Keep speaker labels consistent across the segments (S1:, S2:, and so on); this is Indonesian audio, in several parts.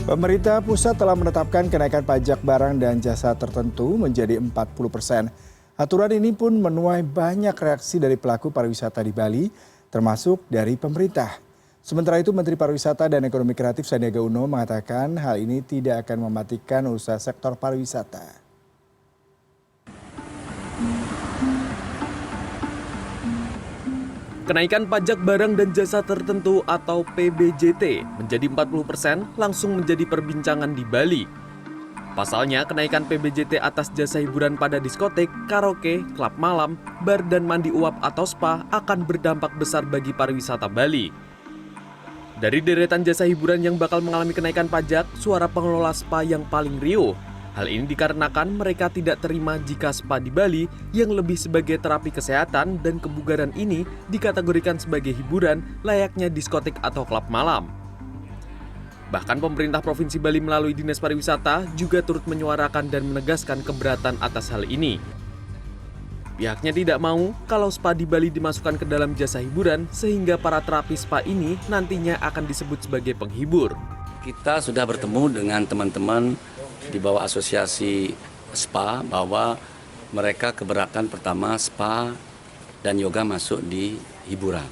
S1: Pemerintah pusat telah menetapkan kenaikan pajak barang dan jasa tertentu menjadi 40%. Aturan ini pun menuai banyak reaksi dari pelaku pariwisata di Bali, termasuk dari pemerintah. Sementara itu, Menteri Pariwisata dan Ekonomi Kreatif Sandiaga Uno mengatakan hal ini tidak akan mematikan usaha sektor pariwisata.
S2: Kenaikan pajak barang dan jasa tertentu atau PBJT menjadi 40% langsung menjadi perbincangan di Bali. Pasalnya, kenaikan PBJT atas jasa hiburan pada diskotek, karaoke, klub malam, bar dan mandi uap atau spa akan berdampak besar bagi pariwisata Bali. Dari deretan jasa hiburan yang bakal mengalami kenaikan pajak, suara pengelola spa yang paling riuh. Hal ini dikarenakan mereka tidak terima jika spa di Bali yang lebih sebagai terapi kesehatan dan kebugaran ini dikategorikan sebagai hiburan layaknya diskotik atau klub malam. Bahkan pemerintah Provinsi Bali melalui Dinas Pariwisata juga turut menyuarakan dan menegaskan keberatan atas hal ini. Pihaknya tidak mau kalau spa di Bali dimasukkan ke dalam jasa hiburan sehingga para terapis spa ini nantinya akan disebut sebagai penghibur.
S3: Kita sudah bertemu dengan teman-teman di bawah asosiasi spa bahwa mereka keberatan pertama spa dan yoga masuk di hiburan.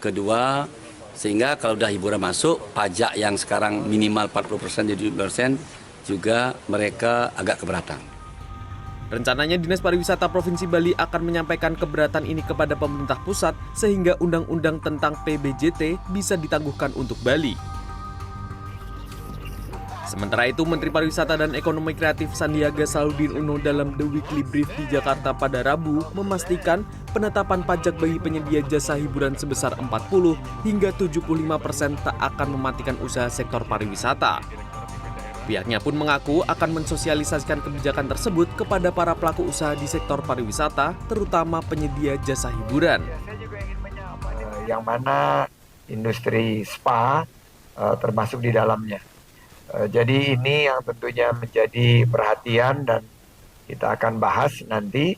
S3: Kedua, sehingga kalau udah hiburan masuk, pajak yang sekarang minimal 40% jadi 70% juga mereka agak keberatan.
S2: Rencananya Dinas Pariwisata Provinsi Bali akan menyampaikan keberatan ini kepada pemerintah pusat sehingga undang-undang tentang PBJT bisa ditangguhkan untuk Bali. Sementara itu, Menteri Pariwisata dan Ekonomi Kreatif Sandiaga Salahuddin Uno dalam The Weekly Brief di Jakarta pada Rabu memastikan penetapan pajak bagi penyedia jasa hiburan sebesar 40 hingga 75% tak akan mematikan usaha sektor pariwisata. Pihaknya pun mengaku akan mensosialisasikan kebijakan tersebut kepada para pelaku usaha di sektor pariwisata, terutama penyedia jasa hiburan.
S4: Yang mana industri spa termasuk di dalamnya. Jadi ini yang tentunya menjadi perhatian dan kita akan bahas nanti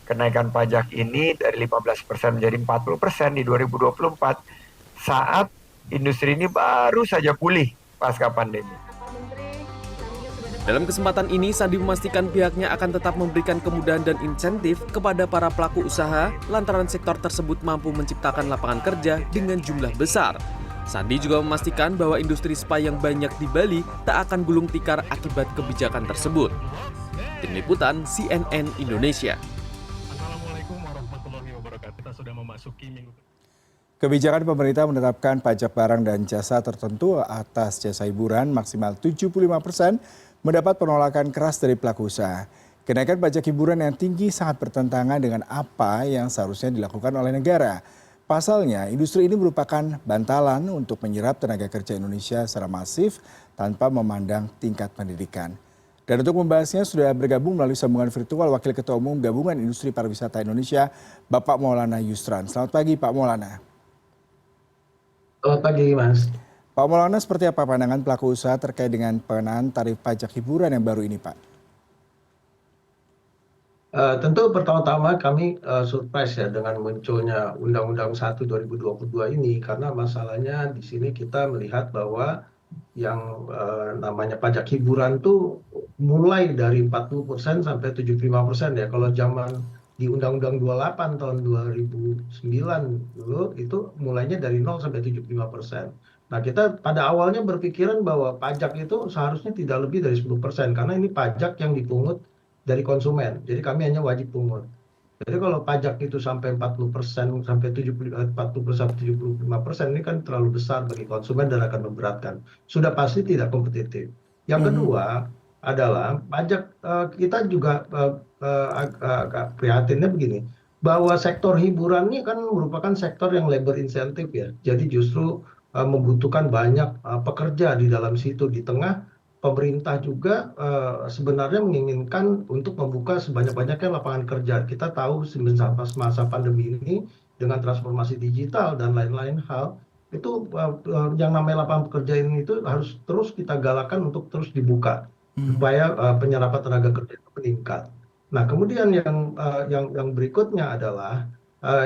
S4: kenaikan pajak ini dari 15% menjadi 40% di 2024 saat industri ini baru saja pulih pasca pandemi.
S2: Dalam kesempatan ini, Sandi memastikan pihaknya akan tetap memberikan kemudahan dan insentif kepada para pelaku usaha lantaran sektor tersebut mampu menciptakan lapangan kerja dengan jumlah besar. Sandi juga memastikan bahwa industri spa yang banyak di Bali tak akan gulung tikar akibat kebijakan tersebut. Tim Liputan CNN Indonesia.
S5: Assalamualaikum warahmatullahi wabarakatuh. Kita sudah memasuki minggu.
S1: Kebijakan pemerintah menetapkan pajak barang dan jasa tertentu atas jasa hiburan maksimal 75% mendapat penolakan keras dari pelaku usaha. Kenaikan pajak hiburan yang tinggi sangat bertentangan dengan apa yang seharusnya dilakukan oleh negara. Pasalnya, industri ini merupakan bantalan untuk menyerap tenaga kerja Indonesia secara masif tanpa memandang tingkat pendidikan. Dan untuk membahasnya sudah bergabung melalui sambungan virtual Wakil Ketua Umum Gabungan Industri Pariwisata Indonesia, Bapak Maulana Yusran. Selamat pagi, Pak Maulana.
S6: Selamat pagi, Mas.
S1: Pak Maulana, seperti apa pandangan pelaku usaha terkait dengan pengenaan tarif pajak hiburan yang baru ini, Pak?
S6: Tentu pertama-tama kami surprise ya dengan munculnya Undang-Undang 1 2022 ini karena masalahnya di sini kita melihat bahwa yang namanya pajak hiburan tuh mulai dari 40% sampai 75% ya. Kalau zaman di Undang-Undang 28 tahun 2009 dulu itu mulainya dari 0 sampai 75%. Nah, kita pada awalnya berpikiran bahwa pajak itu seharusnya tidak lebih dari 10% karena ini pajak yang dipungut dari konsumen. Jadi kami hanya wajib pungut. Jadi kalau pajak itu sampai 40% sampai 40% sampai 75% ini kan terlalu besar bagi konsumen dan akan memberatkan. Sudah pasti tidak kompetitif. Yang kedua adalah pajak kita juga agak prihatinnya begini, bahwa sektor hiburan ini kan merupakan sektor yang labor insentif ya. Jadi justru membutuhkan banyak pekerja di dalam situ di tengah pemerintah juga sebenarnya menginginkan untuk membuka sebanyak-banyaknya lapangan kerja. Kita tahu pas masa pandemi ini dengan transformasi digital dan lain-lain hal, itu yang namanya lapangan pekerjaan itu harus terus kita galakan untuk terus dibuka supaya penyerapan tenaga kerja itu meningkat. Nah, kemudian yang berikutnya adalah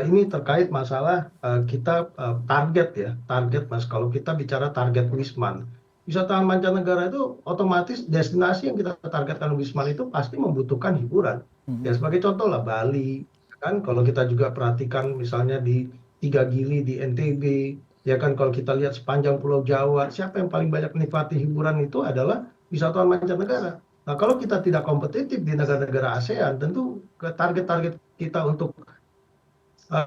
S6: ini terkait masalah kita target ya, target Mas. Kalau kita bicara target Wisman, wisatawan mancanegara itu otomatis destinasi yang kita targetkan Wisman itu pasti membutuhkan hiburan. Ya sebagai contoh lah Bali, kan kalau kita juga perhatikan misalnya di Tiga Gili di NTB, ya kan kalau kita lihat sepanjang Pulau Jawa, siapa yang paling banyak menikmati hiburan itu adalah wisatawan mancanegara. Nah, kalau kita tidak kompetitif di negara-negara ASEAN, tentu target-target kita untuk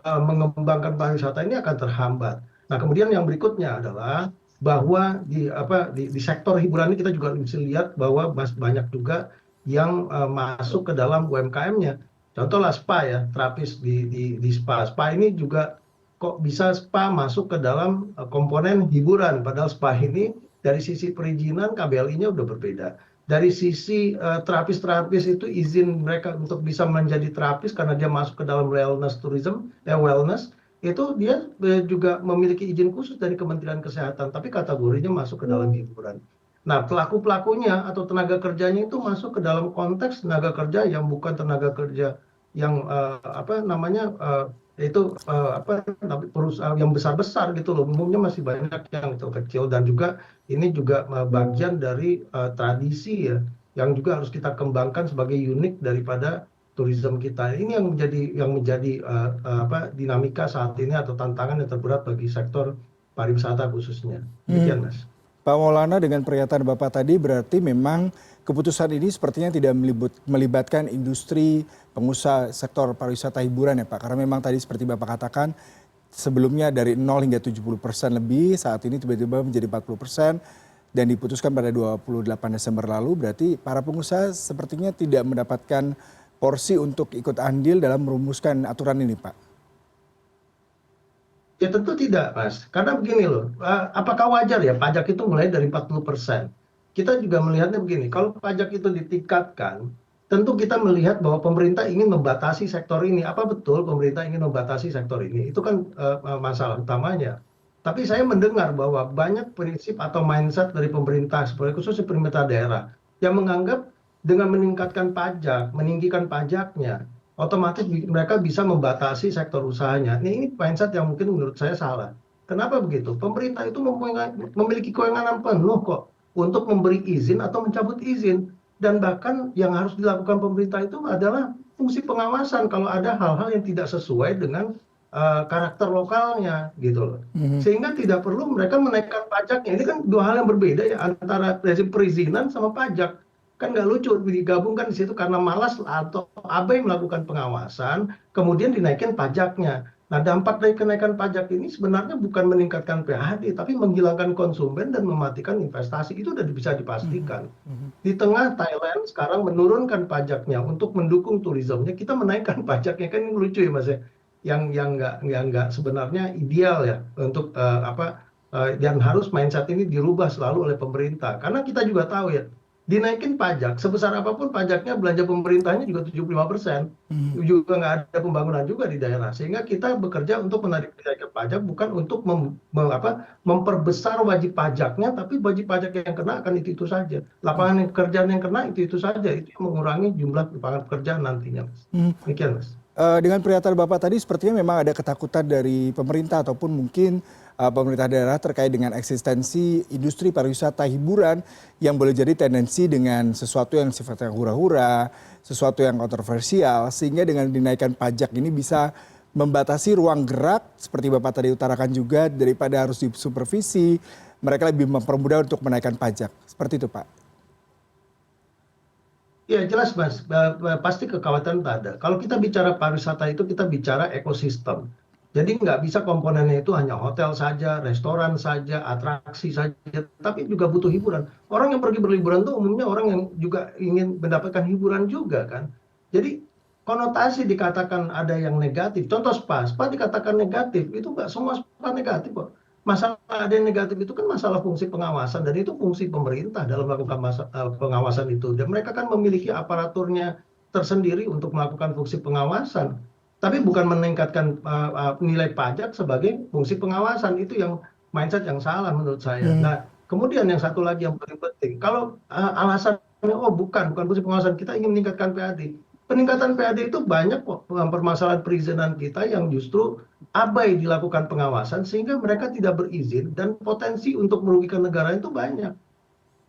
S6: mengembangkan pariwisata ini akan terhambat. Nah, kemudian yang berikutnya adalah bahwa di sektor hiburan ini kita juga bisa lihat bahwa banyak juga yang masuk ke dalam UMKM-nya. Contohlah spa ya, terapis di spa. Spa ini juga kok bisa spa masuk ke dalam komponen hiburan, padahal spa ini dari sisi perizinan KBLI-nya udah berbeda. Dari sisi terapis-terapis itu izin mereka untuk bisa menjadi terapis karena dia masuk ke dalam wellness tourism, wellness, itu dia juga memiliki izin khusus dari Kementerian Kesehatan, tapi kategorinya masuk ke dalam hiburan. Nah, pelaku-pelakunya atau tenaga kerjanya itu masuk ke dalam konteks tenaga kerja yang bukan tenaga kerja yang perusahaan yang besar-besar gitu loh. Umumnya masih banyak yang kecil dan juga ini juga bagian dari tradisi ya yang juga harus kita kembangkan sebagai unik daripada tourism kita. Ini yang menjadi dinamika saat ini atau tantangan yang terberat bagi sektor pariwisata khususnya. Demikian, Mas.
S1: Pak Maulana, dengan pernyataan Bapak tadi berarti memang keputusan ini sepertinya tidak melibatkan industri pengusaha sektor pariwisata hiburan ya Pak. Karena memang tadi seperti Bapak katakan sebelumnya dari 0 hingga 70% lebih, saat ini tiba-tiba menjadi 40% dan diputuskan pada 28 Desember lalu. Berarti para pengusaha sepertinya tidak mendapatkan porsi untuk ikut andil dalam merumuskan aturan ini Pak.
S6: Ya tentu tidak, Mas. Karena begini loh, apakah wajar ya pajak itu mulai dari 40%? Kita juga melihatnya begini, kalau pajak itu ditingkatkan, tentu kita melihat bahwa pemerintah ingin membatasi sektor ini. Apa betul pemerintah ingin membatasi sektor ini? Itu kan masalah utamanya. Tapi saya mendengar bahwa banyak prinsip atau mindset dari pemerintah, khususnya pemerintah daerah, yang menganggap dengan meningkatkan pajak, meninggikan pajaknya, otomatis mereka bisa membatasi sektor usahanya. Ini mindset yang mungkin menurut saya salah. Kenapa begitu? Pemerintah itu memiliki kewenangan penuh kok untuk memberi izin atau mencabut izin. Dan bahkan yang harus dilakukan pemerintah itu adalah fungsi pengawasan kalau ada hal-hal yang tidak sesuai dengan karakter lokalnya gitu loh. Sehingga tidak perlu mereka menaikkan pajaknya. Ini kan dua hal yang berbeda ya antara rezim perizinan sama pajak. Kan nggak lucu digabungkan di situ karena malas atau abai melakukan pengawasan, kemudian dinaikin pajaknya. Nah, dampak dari kenaikan pajak ini sebenarnya bukan meningkatkan PAD, tapi menghilangkan konsumen dan mematikan investasi. Itu sudah bisa dipastikan. Di tengah Thailand sekarang menurunkan pajaknya untuk mendukung turismenya, kita menaikkan pajaknya. Kan ini lucu ya Mas ya. Yang nggak sebenarnya ideal ya untuk dan harus mindset ini dirubah selalu oleh pemerintah. Karena kita juga tahu ya, dinaikin pajak sebesar apapun pajaknya, belanja pemerintahnya juga 75%, juga nggak ada pembangunan juga di daerah, sehingga kita bekerja untuk menarik pajak bukan untuk memperbesar wajib pajaknya, tapi wajib pajak yang kena akan itu saja, lapangan pekerjaan yang kena itu saja, itu yang mengurangi jumlah lapangan pekerjaan nantinya. Demikian Mas.
S1: Dengan pernyataan Bapak tadi sepertinya memang ada ketakutan dari pemerintah ataupun mungkin pemerintah daerah terkait dengan eksistensi industri pariwisata hiburan yang boleh jadi tendensi dengan sesuatu yang sifatnya hura-hura, sesuatu yang kontroversial, sehingga dengan dinaikkan pajak ini bisa membatasi ruang gerak seperti Bapak tadi utarakan juga, daripada harus disupervisi, mereka lebih mempermudah untuk menaikkan pajak. Seperti itu Pak.
S6: Ya jelas Mas, pasti kekhawatiran ada. Kalau kita bicara pariwisata itu kita bicara ekosistem. Jadi nggak bisa komponennya itu hanya hotel saja, restoran saja, atraksi saja, tapi juga butuh hiburan. Orang yang pergi berliburan itu umumnya orang yang juga ingin mendapatkan hiburan juga kan. Jadi konotasi dikatakan ada yang negatif. Contoh spa dikatakan negatif, itu nggak semua spa negatif kok. Masalah ada yang negatif itu kan masalah fungsi pengawasan, dan itu fungsi pemerintah dalam melakukan pengawasan itu. Dan mereka kan memiliki aparaturnya tersendiri untuk melakukan fungsi pengawasan. Tapi bukan meningkatkan nilai pajak sebagai fungsi pengawasan. Itu yang mindset yang salah menurut saya. Nah, kemudian yang satu lagi yang paling penting, kalau alasannya bukan fungsi pengawasan, kita ingin meningkatkan PAD. Peningkatan PAD itu banyak kok permasalahan perizinan kita yang justru abai dilakukan pengawasan sehingga mereka tidak berizin dan potensi untuk merugikan negara itu banyak.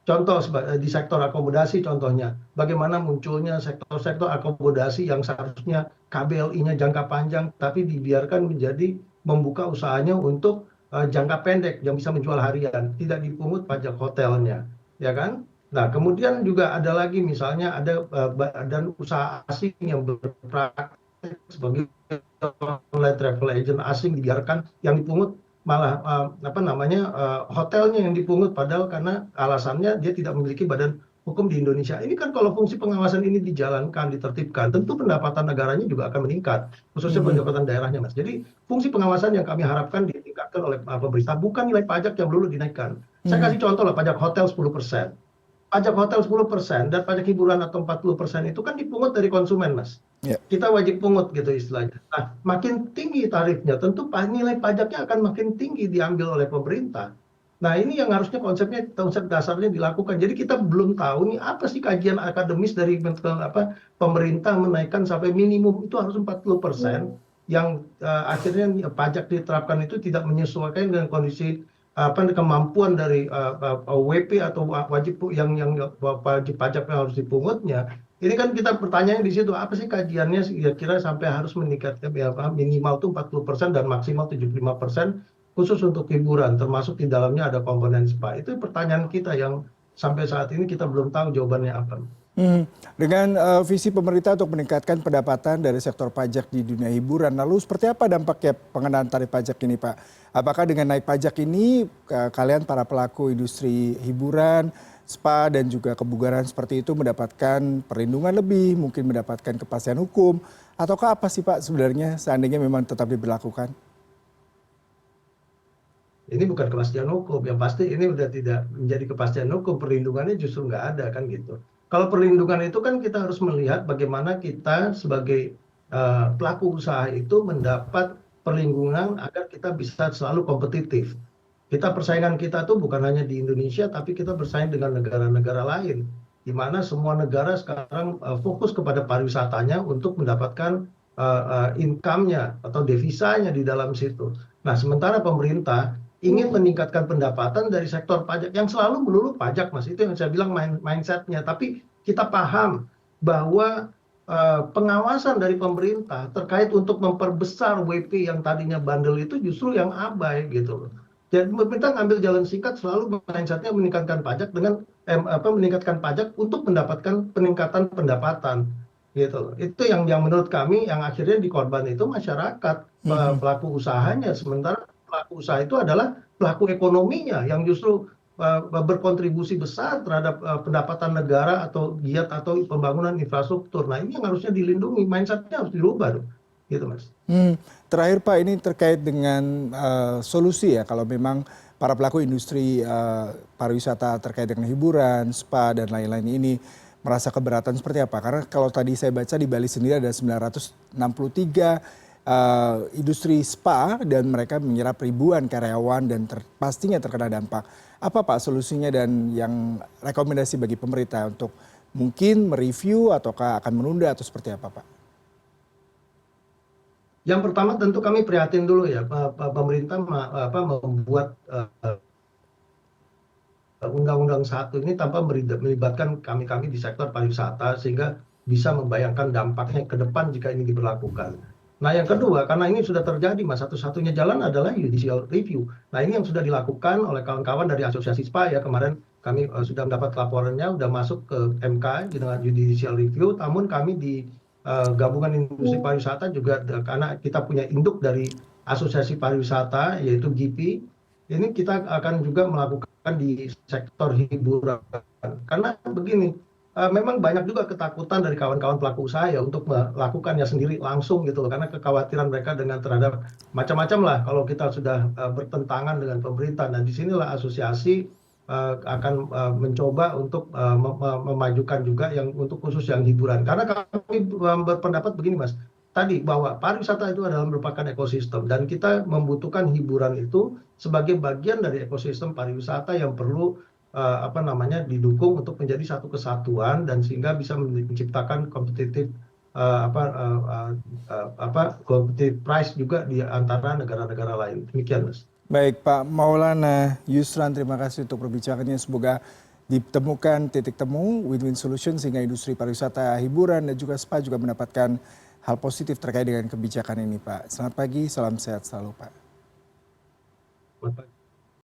S6: Contoh di sektor akomodasi contohnya, bagaimana munculnya sektor-sektor akomodasi yang seharusnya KBLI-nya jangka panjang, tapi dibiarkan menjadi membuka usahanya untuk jangka pendek yang bisa menjual harian, tidak dipungut pajak hotelnya, ya kan? Nah, kemudian juga ada lagi misalnya ada badan usaha asing yang berpraktek sebagai online travel agent asing dibiarkan yang dipungut malah hotelnya yang dipungut padahal karena alasannya dia tidak memiliki badan hukum di Indonesia. Ini kan kalau fungsi pengawasan ini dijalankan, ditertibkan, tentu pendapatan negaranya juga akan meningkat, khususnya pendapatan daerahnya, Mas. Jadi fungsi pengawasan yang kami harapkan ditingkatkan oleh pemerintah bukan nilai pajak yang melulu dinaikkan. Saya kasih contoh lah, pajak hotel 10%. Pajak hotel 10% dan pajak hiburan atau 40% itu kan dipungut dari konsumen, Mas.
S1: Ya.
S6: Kita wajib pungut gitu istilahnya. Nah, makin tinggi tarifnya, tentu nilai pajaknya akan makin tinggi diambil oleh pemerintah. Nah, ini yang harusnya konsep dasarnya dilakukan. Jadi kita belum tahu nih apa sih kajian akademis dari pemerintah menaikkan sampai minimum itu harus 40%, yang akhirnya pajak diterapkan itu tidak menyesuaikan dengan kondisi kemampuan dari WP atau wajib pajak yang harus dipungutnya. Ini kan kita pertanyaannya di situ, apa sih kajiannya kira-kira sampai harus meningkatkan minimal tuh 40% dan maksimal 75% khusus untuk hiburan, termasuk di dalamnya ada komponen spa. Itu pertanyaan kita yang sampai saat ini kita belum tahu jawabannya apa.
S1: Dengan visi pemerintah untuk meningkatkan pendapatan dari sektor pajak di dunia hiburan, lalu seperti apa dampaknya pengenaan tarif pajak ini, Pak? Apakah dengan naik pajak ini kalian para pelaku industri hiburan, spa dan juga kebugaran seperti itu mendapatkan perlindungan lebih, mungkin mendapatkan kepastian hukum, ataukah apa sih Pak sebenarnya seandainya memang tetap diberlakukan?
S6: Ini bukan kepastian hukum, yang pasti ini udah tidak menjadi kepastian hukum, perlindungannya justru nggak ada kan gitu. Kalau perlindungan itu kan kita harus melihat bagaimana kita sebagai pelaku usaha itu mendapat perlindungan agar kita bisa selalu kompetitif. Persaingan kita tuh bukan hanya di Indonesia, tapi kita bersaing dengan negara-negara lain, di mana semua negara sekarang fokus kepada pariwisatanya untuk mendapatkan income-nya atau devisanya di dalam situ. Nah, sementara pemerintah ingin meningkatkan pendapatan dari sektor pajak yang selalu melulu pajak, Mas. Itu yang saya bilang mindset-nya. Tapi kita paham bahwa pengawasan dari pemerintah terkait untuk memperbesar WP yang tadinya bandel itu justru yang abai gitu loh. Jadi pemerintah ngambil jalan singkat, selalu mindset-nya meningkatkan pajak dengan meningkatkan pajak untuk mendapatkan peningkatan pendapatan gitu loh. Itu yang menurut kami yang akhirnya dikorban itu masyarakat, pelaku usahanya, sementara pelaku usaha itu adalah pelaku ekonominya yang justru berkontribusi besar terhadap pendapatan negara atau giat atau pembangunan infrastruktur. Nah, ini yang harusnya dilindungi, mindset-nya harus dirubah dong. Gitu, Mas.
S1: Terakhir Pak, ini terkait dengan solusi ya kalau memang para pelaku industri pariwisata terkait dengan hiburan, spa dan lain-lain ini merasa keberatan seperti apa? Karena kalau tadi saya baca di Bali sendiri ada 963 industri spa dan mereka menyerap ribuan karyawan dan pastinya terkena dampak. Apa Pak solusinya dan yang rekomendasi bagi pemerintah untuk mungkin mereview ataukah akan menunda atau seperti apa Pak?
S6: Yang pertama tentu kami prihatin dulu ya, pemerintah membuat Undang-Undang 1 ini tanpa melibatkan kami di sektor pariwisata sehingga bisa membayangkan dampaknya ke depan jika ini diberlakukan. Nah, yang kedua, karena ini sudah terjadi, Mas, satu-satunya jalan adalah judicial review. Nah, ini yang sudah dilakukan oleh kawan-kawan dari Asosiasi SPA ya, kemarin kami sudah mendapat laporannya, sudah masuk ke MK dengan judicial review, namun kami di Gabungan Industri Pariwisata juga, karena kita punya induk dari Asosiasi Pariwisata, yaitu GIPI, ini kita akan juga melakukan di sektor hiburan. Karena begini, memang banyak juga ketakutan dari kawan-kawan pelaku usaha ya untuk melakukannya sendiri langsung gitu loh, karena kekhawatiran mereka dengan terhadap macam-macam lah kalau kita sudah bertentangan dengan pemerintah. Dan disinilah asosiasi akan mencoba untuk memajukan juga yang untuk khusus yang hiburan. Karena kami berpendapat begini, Mas, tadi bahwa pariwisata itu adalah merupakan ekosistem dan kita membutuhkan hiburan itu sebagai bagian dari ekosistem pariwisata yang perlu didukung untuk menjadi satu kesatuan dan sehingga bisa menciptakan kompetitif competitive price juga di antara negara-negara lain. Demikian, Mas.
S1: Baik Pak Maulana Yusran, terima kasih untuk perbicaraannya. Semoga ditemukan titik temu win-win solution sehingga industri pariwisata, hiburan dan juga spa juga mendapatkan hal positif terkait dengan kebijakan ini Pak. Selamat pagi, salam sehat selalu Pak.
S6: Selamat pagi.